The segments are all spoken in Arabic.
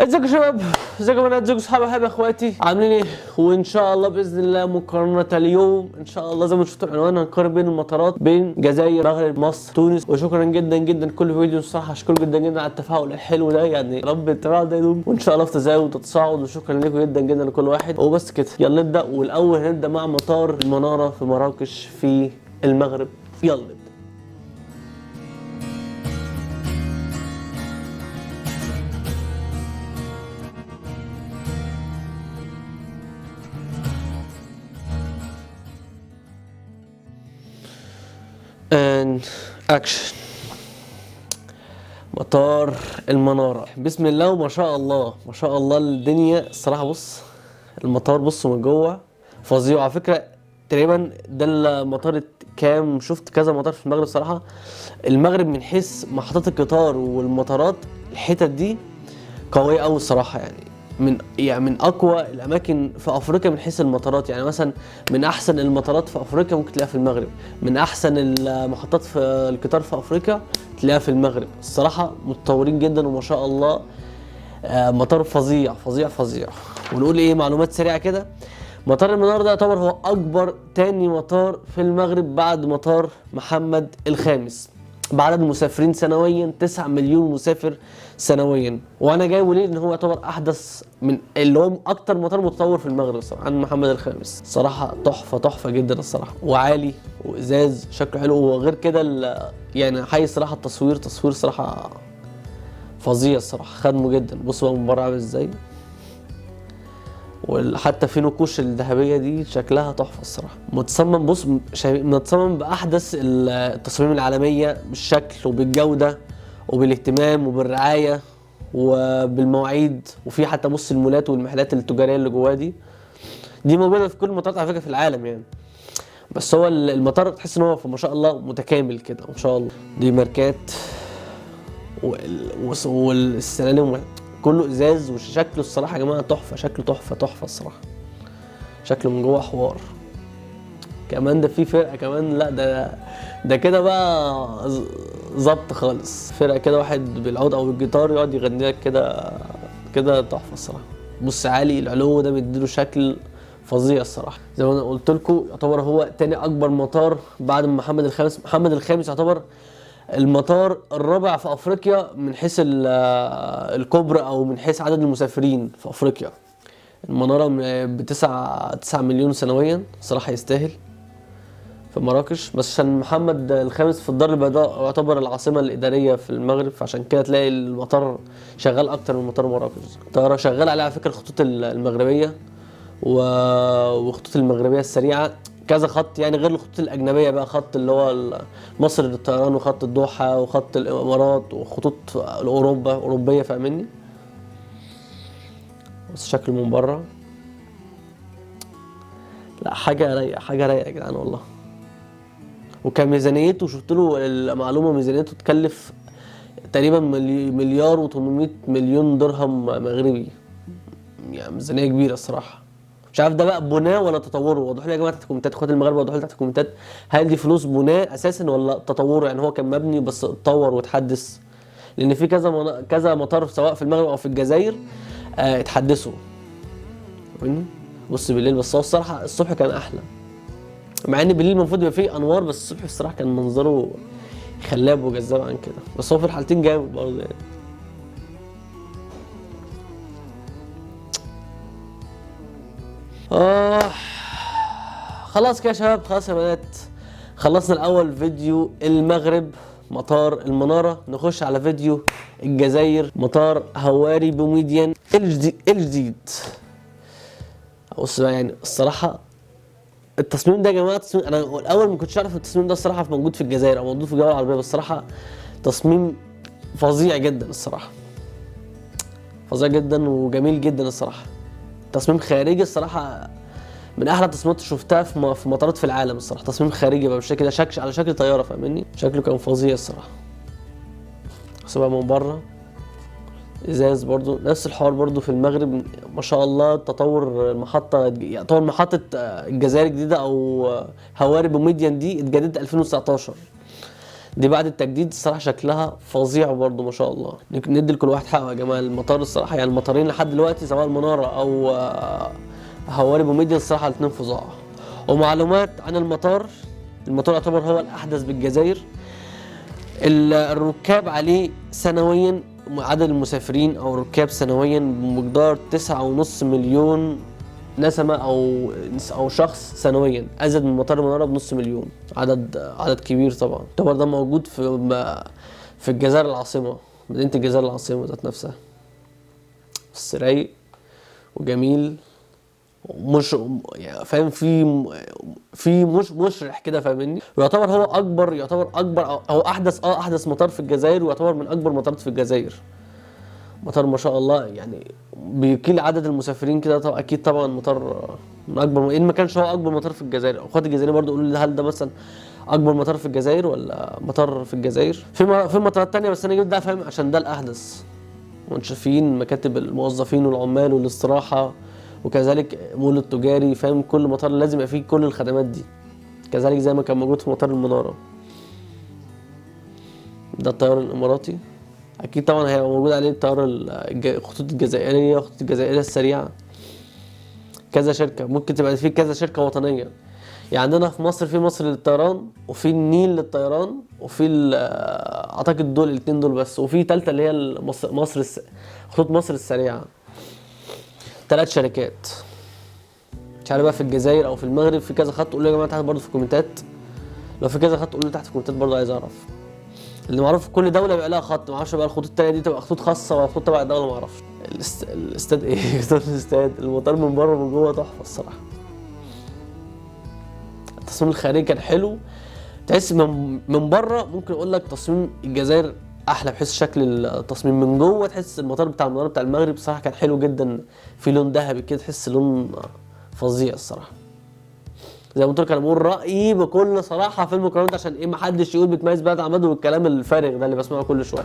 ازيكم يا شباب، ازيكم يا بنات، ازيكم صحابي، حبايبي، اخواتي، عاملين ايه؟ وان شاء الله باذن الله مقارنه اليوم ان شاء الله زي ما شفتوا العنوان هنقارن بين المطارات بين جزائر، المغرب، مصر، تونس. وشكرا جدا جدا كل فيديو، الصراحه اشكركم جدا جدا على التفاعل الحلو ده، يعني يا رب التفاعل ده يدوم وان شاء الله في تزايد وتصاعد. وشكرا لكم جدا جدا لكل واحد. وبس كده، يلا نبدا. والاول هنبدا مع مطار المناره في مراكش في المغرب. يلا نبدا. and action. مطار المنارة، بسم الله وما شاء الله ما شاء الله. الدنيا الصراحة، بص المطار، بصوا من جوه فظيع. على فكرة تقريبا ده المطار كام، شفت كذا مطار في المغرب صراحة. المغرب من حيث محطات القطار والمطارات، الحتت دي قوية أوي الصراحة. يعني من أقوى الأماكن في أفريقيا من حيث المطارات. يعني مثلا من أحسن المطارات في أفريقيا ممكن تلاقيها في المغرب، من أحسن المحطات في القطار في أفريقيا تلاقيها في المغرب. الصراحة متطورين جدا وما شاء الله. مطار فظيع فظيع فظيع. ونقول إيه، معلومات سريعة كده. مطار المنار ده يعتبر هو أكبر تاني مطار في المغرب بعد مطار محمد الخامس بعدد المسافرين سنويا، 9 مليون مسافر سنويا. وانا جايبه ليه؟ ان هو يعتبر احدث من اللي هو اكتر مطار متطور في المغرب الصراحه عن محمد الخامس. صراحه تحفه تحفه جدا الصراحه، وعالي وازاز شكله حلو. وغير كده يعني حي الصراحه تصوير صراحه فظيع الصراحه، خدمه جدا. بصوا بقى من بره عامل ازاي، وحتى في نقوش الذهبيه دي شكلها تحفه الصراحه. متصمم، بص متصمم باحدث التصاميم العالميه بالشكل وبالجوده وبالاهتمام وبالرعايه وبالمواعيد. وفي حتى بص المولات والمحلات التجاريه اللي جواه دي موجوده في كل المطارات على فكره في العالم يعني. بس هو المطار تحس ان هو ما شاء الله متكامل كده ما شاء الله. دي ماركات والسلالم كله ازاز. وشكله الصراحه يا جماعه تحفه، شكله تحفه تحفه الصراحه. شكله من جوه حوار كمان. ده في فرقه كمان، لا ده كده بقى ظبط خالص. فرقه كده واحد بالعود او بالجيتار يقعد يغني لك كده تحفه الصراحه. بص عالي العلو ده مديله شكل فظيع الصراحه. زي ما انا قلت لكم يعتبر هو تاني اكبر مطار بعد محمد الخامس. محمد الخامس يعتبر المطار الرابع في افريقيا من حيث الكبر او من حيث عدد المسافرين في افريقيا. المناره ب9 مليون سنويا، صراحه يستاهل في مراكش. بس عشان محمد الخامس في الدار البيضاء يعتبر العاصمه الاداريه في المغرب، فعشان كده تلاقي المطار شغال اكتر من مطار مراكش. الطياره شغال عليها على فكره الخطوط المغربيه وخطوط المغربيه السريعه كذا خط، يعني غير الخطوط الاجنبيه بقى، خط اللي هو مصر للطيران وخط الدوحه وخط الامارات وخطوط اوروبيه، فاهمني؟ بس شكله من بره لا حاجه رايقه يا جدعان والله. وكميزانيته شفت له المعلومه، ميزانيته تكلف تقريبا مليار و800 مليون درهم مغربي. يعني ميزانيه كبيره الصراحه. مش عارف ده بقى بناه ولا تطوره. وضحوا لي يا جماعه تحت الكومنتات، اخوات المغرب وضحوا لي تحت الكومنتات، هل دي فلوس بناه اساسا ولا تطوره؟ يعني هو كان مبني بس اتطور واتحدث، لان في كذا مطار سواء في المغرب او في الجزائر اتحدثوا. بص بالليل، بس هو الصراحه الصبح كان احلى، مع ان بالليل المفروض يبقى فيه انوار، بس الصبح الصراحه كان منظره خلاب وجذاب عن كده. بس هو في الحالتين جامد برضه يعني. خلاص كده يا شباب، خلاص يا بنات، خلصنا الاول فيديو المغرب مطار المناره. نخش على فيديو الجزائر مطار هواري بوميديان الجديد. بص بقى، يعني الصراحه التصميم ده يا جماعه انا الاول ما كنتش اعرف التصميم ده الصراحه موجود في الجزائر او موجود في الدول العربيه، بس الصراحه تصميم فظيع جدا الصراحه، فظيع جدا وجميل جدا الصراحه. تصميم خارجي الصراحه من احلى التصميمات اللي شفتها في مطارات في العالم الصراحه. تصميم خارجي بقى بالشكل ده، على شكل طياره، فاهمني؟ شكله كان فظيع الصراحه. بس بقى من بره ازاز برضو نفس الحوار برضو في المغرب ما شاء الله. تطور المحطه، يعتبر محطه الجزائر الجديده او هواري بوميديان دي اتجددت 2019. دي بعد التجديد الصراحه شكلها فظيع برضو ما شاء الله. ندي لكل واحد حقه يا جماعه. المطار الصراحه يعني المطارين لحد دلوقتي سواء المناره او هواري بوميديا الصراحه الاثنين فظاع. ومعلومات عن المطار، المطار يعتبر هو الاحدث بالجزائر. الركاب عليه سنويا، عدد المسافرين او الركاب سنويا بمقدار 9.5 مليون نسمة او شخص سنويا، ازيد من مطار المنارة بنص مليون. عدد كبير طبعا. يعتبر ده موجود في الجزائر العاصمة، مدينة الجزائر العاصمة ذات نفسها. بس رايق وجميل ومش يعني فاهم، في مش مشرح كده فاهمني. ويعتبر هو يعتبر اكبر او احدث مطار في الجزائر، ويعتبر من اكبر مطارات في الجزائر. مطار ما شاء الله يعني بيقيل عدد المسافرين كده. طبعا اكيد طبعا مطار من اكبر، ان ما كانش هو اكبر مطار في الجزائر. اخواتي الجزائريين برضو قولوا لي هل ده مثلا اكبر مطار في الجزائر ولا مطار في الجزائر. في مطارات تانية بس انا جبت ده فاهم عشان ده الاحدث. منشفين مكاتب الموظفين والعمال والاستراحه، وكذلك مول التجاري فاهم. كل مطار لازم يبقى فيه كل الخدمات دي، كذلك زي ما كان موجود في مطار المنارة. ده الطيران الاماراتي، اكيد طبعا هيبقى موجود عليه الطياره الخطوط الجزائريه والخطوط الجزائريه السريعه. كذا شركه، ممكن تبقى في كذا شركه وطنيه. يعني عندنا في مصر في مصر للطيران، وفي النيل للطيران، وفي اعتقد دول الاثنين دول بس، وفي ثالثه اللي هي خطوط مصر السريعه. 3 شركات. مش عارف بقى في الجزائر او في المغرب في كذا خط. قولوا يا جماعه تحت برضه في الكومنتات، لو في كذا خط قولوا تحت في الكومنتات برضه، عايز اعرف. اللي معروف كل دوله بيبقى لها خط، ما اعرفش بقى الخطوط التانيه دي تبقى خطوط خاصه ولا خطوط تبع الدوله، ما اعرفش. الاستاد ايه؟ الاستاد المطار من بره ومن جوه تحفه الصراحه. التصميم الخارجي كان حلو، تحس من بره ممكن اقول لك تصميم الجزائر احلى بحيث شكل التصميم. من جوه تحس المطار بتاع المغرب صراحه كان حلو جدا، في لون ذهبي كده، تحس لون فظيع الصراحه. زي ما قلت لك انا بقول رايي بكل صراحه في المكرونات، عشان ايه ما حدش يقول بتميز بقى عماد والكلام الفارغ ده اللي بسمعه كل شويه.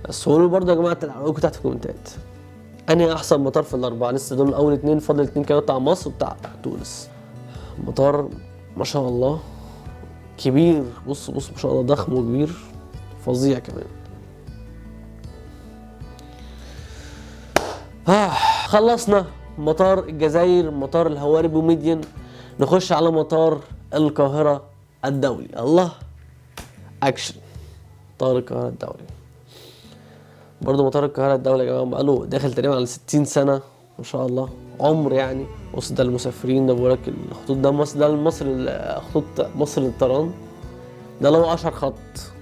بس قولوا برضه يا جماعه رايكم تحت في الكومنتات. انهي احسن مطار في الاربعه؟ لسه دول اول 2، فاضل 2 كانوا بتاع مصر وبتاع تونس. مطار ما شاء الله كبير، بص ما شاء الله ضخم وكبير فظيع كمان. خلصنا مطار الجزائر، مطار الهواري بوميديان. نخش على مطار القاهرة الدولي. الله اكشن. مطار القاهرة الدولي برضو. مطار القاهرة الدولي يا جماعة بقاله داخل تقريبا على 60 سنة ما شاء الله عمر يعني. بص ده المسافرين، ده بقولك الخطوط، ده مصر، ده خطوط مصر للطيران، ده لو اشهر خط،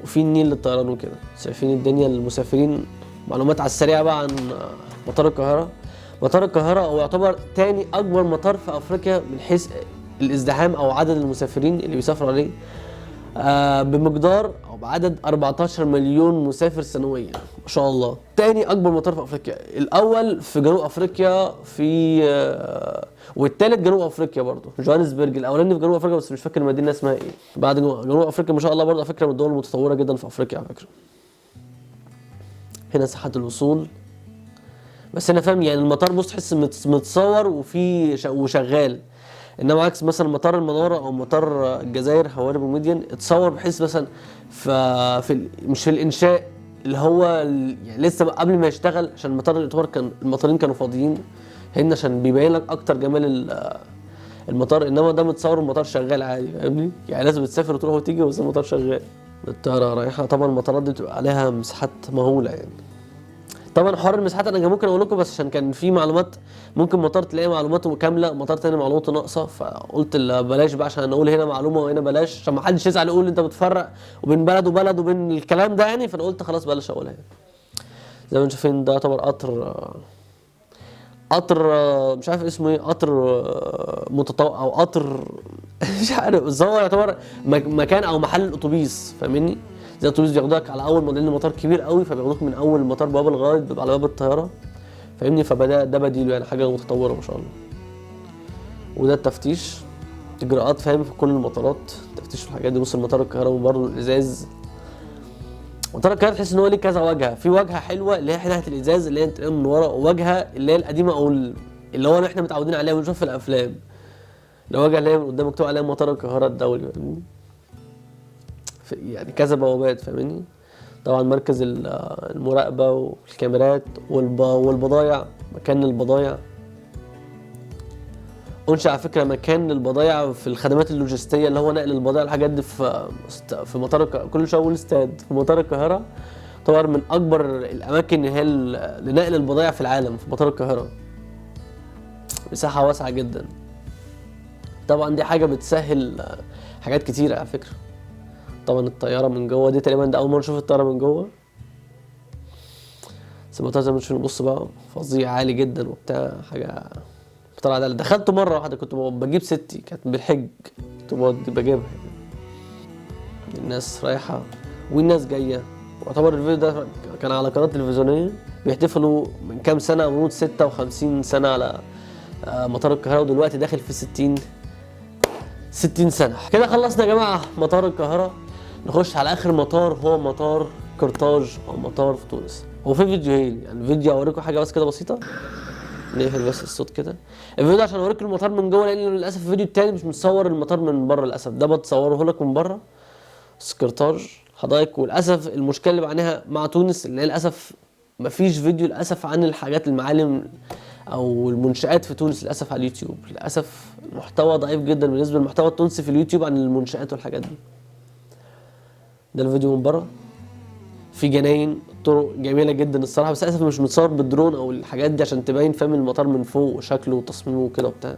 وفي النيل للطيران وكده. شايفين الدنيا المسافرين. معلومات على السريع بقى عن مطار القاهرة. مطار القاهرة هو يعتبر تاني أكبر مطار في أفريقيا من حيث الازدحام أو عدد المسافرين اللي بيسافروا عليه، بمقدار أو بعدد 14 مليون مسافر سنويا ما شاء الله. تاني أكبر مطار في أفريقيا. الأول في جنوب أفريقيا والتالت جنوب أفريقيا برضه جوهانسبرج. الأولاني في جنوب أفريقيا بس مش فاكر المدينة اسمها إيه. بعد جنوب أفريقيا ما شاء الله برضه أفريقيا من الدول المتطورة جدا في أفريقيا على فكرة. هنا ساحات الوصول. بس انا فاهم يعني المطار بص تحس متصور وشغال، انما عكس مثلا مطار المناره او مطار الجزائر هواري بوميديان اتصور بحيث مثلا مش في الانشاء اللي هو يعني لسه قبل ما يشتغل، عشان المطار يعتبر المطارين كانوا فاضيين هنا عشان بيبين لك اكتر جمال المطار. انما ده متصور المطار شغال عادي فاهمني، يعني لازم تسافر وتروح وتيجي بس المطار شغال. الطياره رايحه. طبعا المطارات دي بتبقى عليها مساحات مهوله يعني. طبعا حوار المساحات انا ممكن اقول لكم بس عشان كان في معلومات، ممكن مطار تلاقي معلوماته كامله، مطار تاني معلوماته ناقصه، فقلت بلاش بقى عشان اقول هنا معلومه وهنا بلاش، عشان ما حدش يزعل يقول انت بتفرق وبين بلد وبلد وبين الكلام ده يعني. فانا قلت خلاص بلاش اقولها يعني. زي ما انتم شايفين ده يعتبر قطر مش عارف اسمه ايه، قطر متطور او قطر مش عارف، بس هو يعتبر مكان او محل الاتوبيس فاهمني. زي الاتوبيس بياخدوك على اول موديل، المطار كبير قوي فبياخدوك من اول المطار بوابه لغايه بيبقى على باب الطياره فاهمني. ده بديله يعني حاجه متطوره ما شاء الله. وده التفتيش، اجراءات فاهم في كل المطارات، تفتيش في الحاجات دي. بص المطار القاهره برضه الازاز. مطار القاهره تحس ان هو ليه كذا واجهه، في واجهه حلوه اللي هي ناحيه الازاز اللي هي انت من ورا، وواجهه اللي هي القديمه او اللي هو احنا متعودين عليها ونشوفها في الافلام. الواجهه اللي هي من قدام مكتوب عليها مطار القاهره الدولي فاهمني. يعني كذا بوابات فاهمني. طبعا مركز المراقبة والكاميرات والبضايع، مكان البضايع. أنشأ على فكرة مكان للبضايع في الخدمات اللوجستية اللي هو نقل البضائع الحاجات دي في مطار كل شوية أقول استاد في مطار القاهرة. طبعا من أكبر الأماكن اللي هي لنقل البضائع في العالم في مطار القاهرة، مساحة واسعة جدا. طبعا دي حاجة بتسهل حاجات كتيرة على فكرة. طبعا الطيارة من جوه دي تقريبا ده أول مرة نشوف الطيارة من جوه. بس المطار زي ما انتم بص بقى فظيع عالي جدا وبتاع، حاجة طلع ده. دخلت مرة واحدة كنت بجيب ستي كانت بالحج، كنت بجيبها. الناس رايحة والناس جاية. واعتبر الفيديو ده كان على قناة تلفزيونية بيحتفلوا من كام سنة، مرور 56 سنة على مطار القاهرة، ودلوقتي داخل في 60 سنة. كده خلصنا يا جماعة مطار القاهرة. نخش على آخر مطار، هو مطار قرطاج أو مطار في تونس. هو في فيديوهين، يعني فيديو أوريكم حاجة بس كده بسيطة، نقفل بس الصوت كده. الفيديو ده عشان اوريكم المطار من جوه، لان للاسف الفيديو التاني مش متصور المطار من بره للاسف، ده بتصوره لك من بره. قرطاج حدائق. وللاسف المشكله اللي بعانيها مع تونس ان للاسف مفيش فيديو للاسف عن الحاجات المعالم او المنشآت في تونس للاسف على اليوتيوب. للاسف المحتوى ضعيف جدا بالنسبه للمحتوى التونسي في اليوتيوب عن المنشآت والحاجات دي. ده الفيديو من بره، في جناين، طرق جميله جدا الصراحه، بس للاسف مش متصور بالدرون او الحاجات دي عشان تبين فاهم المطار من فوق وشكله وتصميمه وكده وبتاع.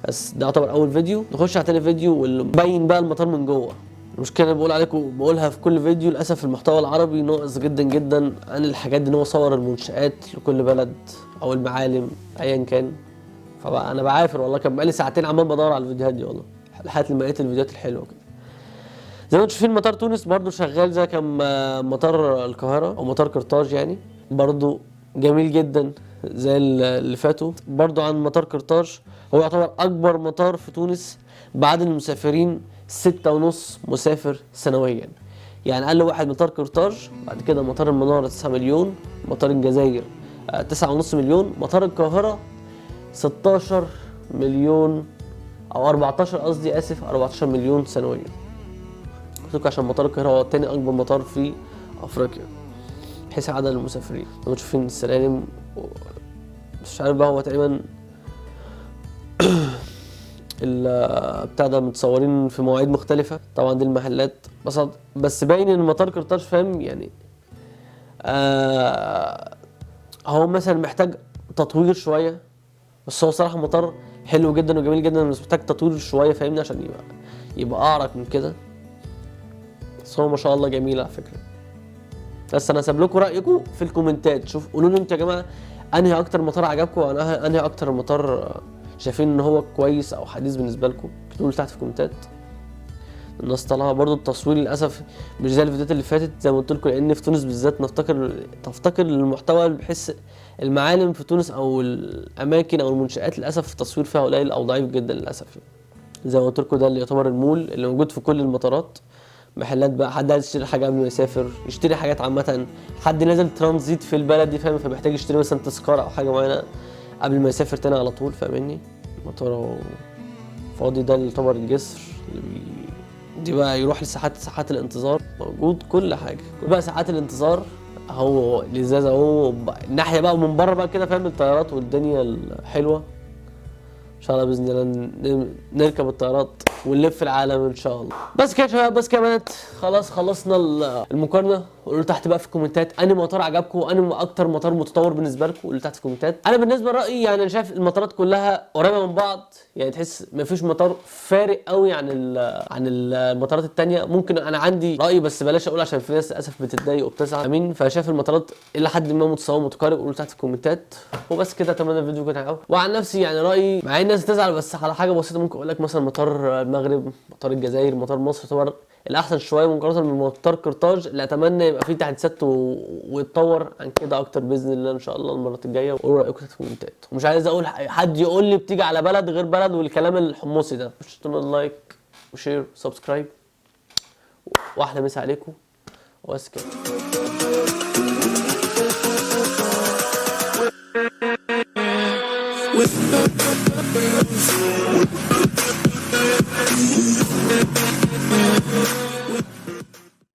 بس ده يعتبر اول فيديو. نخش على تاني فيديو واللي مبين بقى المطار من جوه. المشكله اللي بقول عليكم بقولها في كل فيديو، للاسف المحتوى العربي ناقص جدا جدا عن الحاجات دي، ان هو صور المنشآت لكل بلد او المعالم ايا كان. فبقى انا بعافر والله، كان بقالي ساعتين عمال بدور على الفيديوهات دي والله لحد ما لقيت الفيديوهات الحلوه كده. زي ما انتم شايفين مطار تونس برضو شغال زي كان مطار القاهرة او مطار قرطاج، يعني برضو جميل جدا زي اللي فاتوا. برضو عن مطار قرطاج، هو يعتبر اكبر مطار في تونس بعد المسافرين 6.5 مسافر سنويا. يعني اقل واحد مطار قرطاج، بعد كده مطار المنارة 9 مليون، مطار الجزائر 9.5 مليون، مطار القاهرة 16 مليون او 14 قصدي اسف 14 مليون سنويا. عشان مطار القاهرة هو تاني أكبر مطار في أفريقيا حيث عدد المسافرين. لما تشوفين السلالم مش عارف بقى، هو تقريبا بتاع ده متصورين في مواعيد مختلفة. طبعا دي المحلات بس باين إن مطار قرطاج فاهم يعني هو مثلا محتاج تطوير شوية، بس هو صراحة مطار حلو جدا وجميل جدا، بس محتاج تطوير شوية فاهمني عشان يبقى أعرق من كده. بس هو ما شاء الله جميل على فكره. بس انا ساب لكم رايكم في الكومنتات، شوف قولوا لي انتوا يا جماعه انهي اكتر مطار عجبكم، وانا انهي اكتر مطار شايفين ان هو كويس او حديث بالنسبه لكم، اكتبوا لي تحت في الكومنتات. الناس طالعه برضو التصوير للاسف مش زي الفيديوهات اللي فاتت زي ما قلت لكم، لان في تونس بالذات تفتقر للمحتوى بحيث المعالم في تونس او الاماكن او المنشآت للاسف التصوير فيها قليل او ضعيف جدا للاسف. زي ما قلت لكم ده اللي يعتبر المول اللي موجود في كل المطارات. محلات بقى، حد عايز يشتري حاجه قبل ما يسافر، يشتري حاجات عامه، حد نازل ترانزيت في البلد دي فاهم، فمحتاج يشتري مثلا تذكره او حاجه معينه قبل ما يسافر تاني على طول فاهمني. المطار فاضي، ده اللي يعتبر الجسر اللي دي بقى يروح ساعات الانتظار، موجود كل حاجه. كل بقى ساعات الانتظار اهو الازازه اهو، الناحيه بقى ومن بره بقى كده فاهم الطيارات والدنيا الحلوه. ان شاء الله باذن الله نركب الطيارات ونلف العالم ان شاء الله. بس كده يا شباب، بس كده يا بنات، خلاص خلصنا المقارنه. قولوا تحت بقى في الكومنتات انهي مطار عجبكم، انهي اكتر مطار متطور بالنسبه لكم، قولوا تحت في الكومنتات. انا بالنسبه لرايي يعني انا شايف المطارات كلها قريبه من بعض، يعني تحس مفيش مطار فارق قوي عن المطارات الثانيه. ممكن انا عندي راي بس بلاش اقول عشان في ناس للاسف بتتضايق وبتزعل امين، فشايف المطارات الى حد ما متساويه متقارب. قولوا تحت في الكومنتات. وبس كده، اتمنى الفيديو يكون عجبكم. وعن نفسي يعني رايي مع الناس تزعل بس على حاجه بسيطه، ممكن اقول لك مثلا مطار المغرب، مطار الجزائر، مطار مصر يعتبر الاحسن شويه مقارنه بمطار قرطاج، اللي اتمنى يبقى فيه تحديثات ويتطور عن كده اكتر باذن الله ان شاء الله المرات الجايه. وقولوا رايكم في الكومنتات، ومش عايز اقول حد يقول لي بتيجي على بلد غير بلد والكلام الحمصي ده. مش تنسوا لايك وشير وسبسكرايب، واحلى مسا عليكم وبس كده. with